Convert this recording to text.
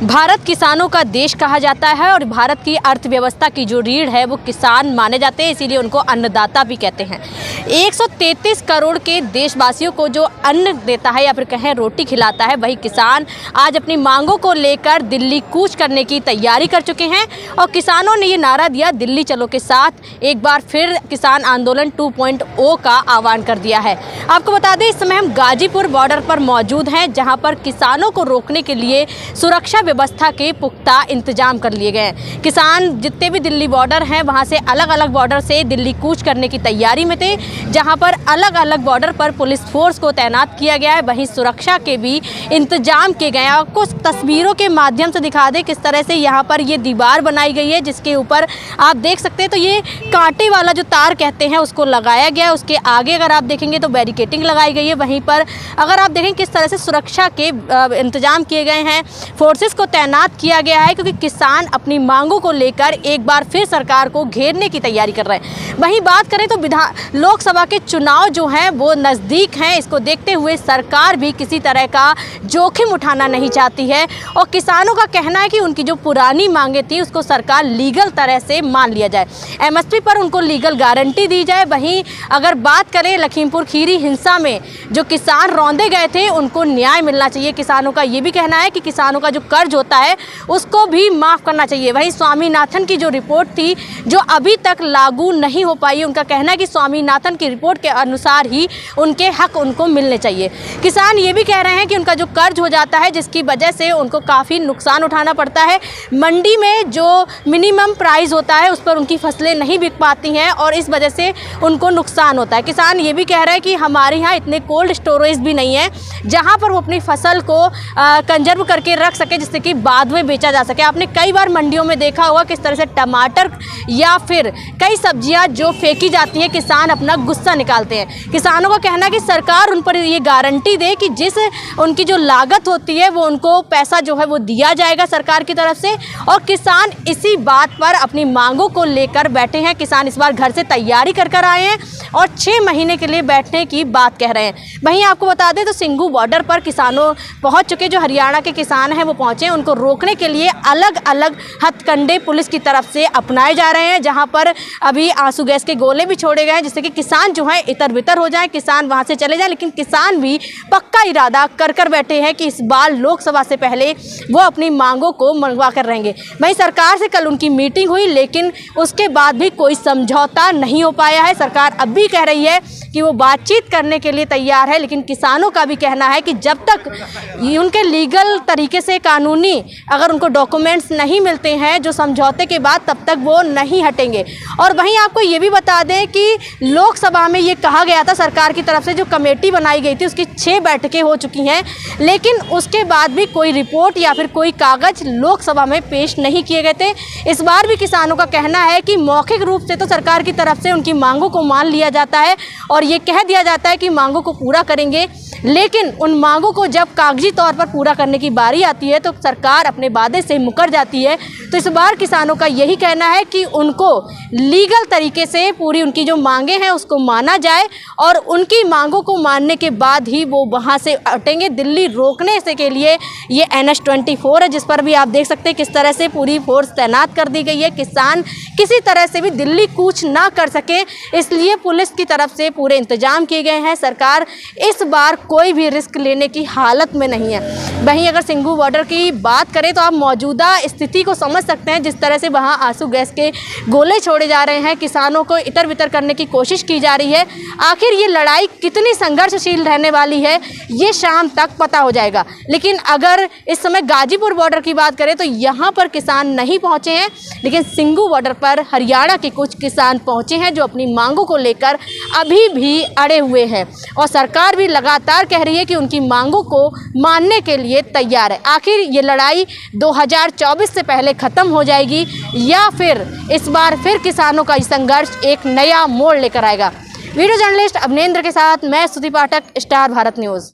भारत किसानों का देश कहा जाता है और भारत की अर्थव्यवस्था की जो रीढ़ है वो किसान माने जाते हैं, इसीलिए उनको अन्नदाता भी कहते हैं। 133 करोड़ के देशवासियों को जो अन्न देता है या फिर कहें रोटी खिलाता है, वही किसान आज अपनी मांगों को लेकर दिल्ली कूच करने की तैयारी कर चुके हैं। और किसानों ने ये नारा दिया, दिल्ली चलो के साथ। एक बार फिर किसान आंदोलन 2.0 का आह्वान कर दिया है। आपको बता दें, इस समय हम गाजीपुर बॉर्डर पर मौजूद हैं, जहां पर किसानों को रोकने के लिए सुरक्षा व्यवस्था के पुख्ता इंतजाम कर लिए गए हैं। किसान जितने भी दिल्ली बॉर्डर हैं, वहां से अलग अलग बॉर्डर से दिल्ली कूच करने की तैयारी में थे, जहां पर अलग अलग बॉर्डर पर पुलिस फोर्स को तैनात किया गया है। वहीं सुरक्षा के भी इंतजाम किए गए हैं। आपको तस्वीरों के माध्यम से दिखा दें किस तरह से यहाँ पर ये दीवार बनाई गई है, जिसके ऊपर आप देख सकते हैं तो ये कांटे वाला जो तार कहते हैं उसको लगाया गया है। उसके आगे अगर आप देखेंगे तो बैरिकेटिंग लगाई गई है। वहीं पर अगर आप देखें किस तरह से सुरक्षा के इंतजाम किए गए हैं, फोर्सेस को तैनात किया गया है, क्योंकि किसान अपनी मांगों को लेकर एक बार फिर सरकार को घेरने की तैयारी कर रहे हैं। वहीं बात करें तो लोकसभा के चुनाव जो हैं वो नज़दीक हैं। इसको देखते हुए सरकार भी किसी तरह का जोखिम उठाना नहीं चाहती है और किसानों का कहना है कि उनकी जो पुरानी मांगे थी उसको सरकार लीगल तरह से मान लिया जाए, एमएसपी पर उनको लीगल गारंटी दी जाए। वहीं अगर बात करें लखीमपुर खीरी हिंसा में जो किसान रौंदे गए थे, उनको न्याय मिलना चाहिए। किसानों का ये भी कहना है कि किसानों का जो कर्ज होता है उसको भी माफ़ करना चाहिए। वहीं स्वामीनाथन की जो रिपोर्ट थी जो अभी तक लागू नहीं हो पाई, उनका कहना है कि स्वामीनाथन की रिपोर्ट के अनुसार ही उनके हक उनको मिलने चाहिए। किसान ये भी कह रहे हैं कि उनका जो कर्ज हो जाता है, जिसकी वजह से उनको काफ़ी नुकसान उठाना पड़ता है। मंडी में जो मिनिमम प्राइस होता है उस पर उनकी फसलें नहीं बिक पाती हैं और इस वजह से उनको नुकसान होता है। किसान ये भी कह रहे हैं कि हमारे यहाँ इतने कोल्ड स्टोरेज भी नहीं है जहाँ पर वो अपनी फसल को कंजर्व करके रख सके, जिससे कि बाद में बेचा जा सके। आपने कई बार मंडियों में देखा होगा किस तरह से टमाटर या फिर कई सब्जियां जो फेंकी जाती हैं, किसान अपना गुस्सा निकालते हैं। किसानों का कहना है कि सरकार उन पर ये गारंटी दे कि जिस उनकी जो लागत होती है वो उनको पैसा जो है वो दिया जाएगा सरकार की तरफ से। और किसान इसी बात पर अपनी मांगों को लेकर बैठे हैं। किसान इस बार घर से तैयारी कर आए हैं और 6 महीने के लिए बैठने की बात कह रहे हैं। वहीं आपको बता दें तो सिंघू बॉर्डर पर किसानों पहुंच चुके, जो हरियाणा के किसान हैं वो पहुंचे। उनको रोकने के लिए अलग अलग हथकंडे पुलिस की तरफ से अपनाए जा रहे हैं, जहां पर अभी आंसू गैस के गोले भी छोड़े गए हैं, जिससे कि किसान जो है इतर बितर हो जाए, किसान वहां से चले जाए। लेकिन किसान भी पक्का इरादा कर बैठे हैं कि इस बार लोकसभा से पहले वो अपनी मांगों को मनवा कर रहेंगे। वहीं सरकार से कल उनकी मीटिंग हुई, लेकिन उसके बाद भी कोई समझौता नहीं हो पाया है। सरकार अब भी कह रही है कि वो बातचीत करने के लिए तैयार है, लेकिन किसानों का भी कहना है कि जब तक उनके लीगल तरीके से कानूनी अगर उनको डॉक्यूमेंट्स नहीं मिलते हैं जो समझौते के बाद, तब तक वो नहीं हटेंगे। और वहीं आपको ये भी बता दें कि लोकसभा में ये कहा गया था सरकार की तरफ से, जो कमेटी बनाई गई थी उसकी 6 बैठकें हो चुकी हैं, लेकिन उसके बाद भी कोई रिपोर्ट या फिर कोई कागज लोकसभा में पेश नहीं किए गए थे। इस बार भी किसानों का कहना है कि मौखिक रूप से तो सरकार की तरफ से उनकी मांगों को मान लिया जाता है और ये कह दिया जाता है कि मांगों को पूरा करेंगे, लेकिन उन मांगों को जब कागजी तौर पर पूरा करने की बारी आती है तो सरकार अपने वादे से मुकर जाती है। तो इस बार किसानों का यही कहना है कि उनको लीगल तरीके से पूरी उनकी जो मांगे हैं उसको माना जाए और उनकी मांगों को मानने के बाद ही वो वहाँ से हटेंगे। दिल्ली रोकने से के लिए ये NH-24 है, जिस पर भी आप देख सकते हैं किस तरह से पूरी फोर्स तैनात कर दी गई है। किसान किसी तरह से भी दिल्ली कूच ना कर सके, इसलिए पुलिस की तरफ से पूरे इंतजाम किए गए हैं। सरकार इस बार कोई भी रिस्क लेने की हालत में नहीं है। वहीं अगर सिंघू बॉर्डर की बात करें तो आप मौजूदा स्थिति को समझ सकते हैं, जिस तरह से वहां आंसू गैस के गोले छोड़े जा रहे हैं, किसानों को इतर बितर करने की कोशिश की जा रही है। आखिर ये लड़ाई कितनी संघर्षशील रहने वाली है ये शाम तक पता हो जाएगा। लेकिन अगर इस समय गाजीपुर बॉर्डर की बात करें तो यहाँ पर किसान नहीं पहुँचे हैं, लेकिन सिंघू बॉर्डर पर हरियाणा के कुछ किसान पहुँचे हैं जो अपनी मांगों को लेकर अभी भी अड़े हुए हैं और सरकार भी लगातार कह रही है कि उनकी मांगों को मानने के लिए तैयार है। आखिर ये लड़ाई 2024 से पहले ख़त्म हो जाएगी या फिर इस बार फिर किसानों का संघर्ष एक नया मोड़ लेकर आएगा। वीडियो जर्नलिस्ट अवनेंद्र के साथ मैं स्तुति पाठक, स्टार भारत न्यूज़।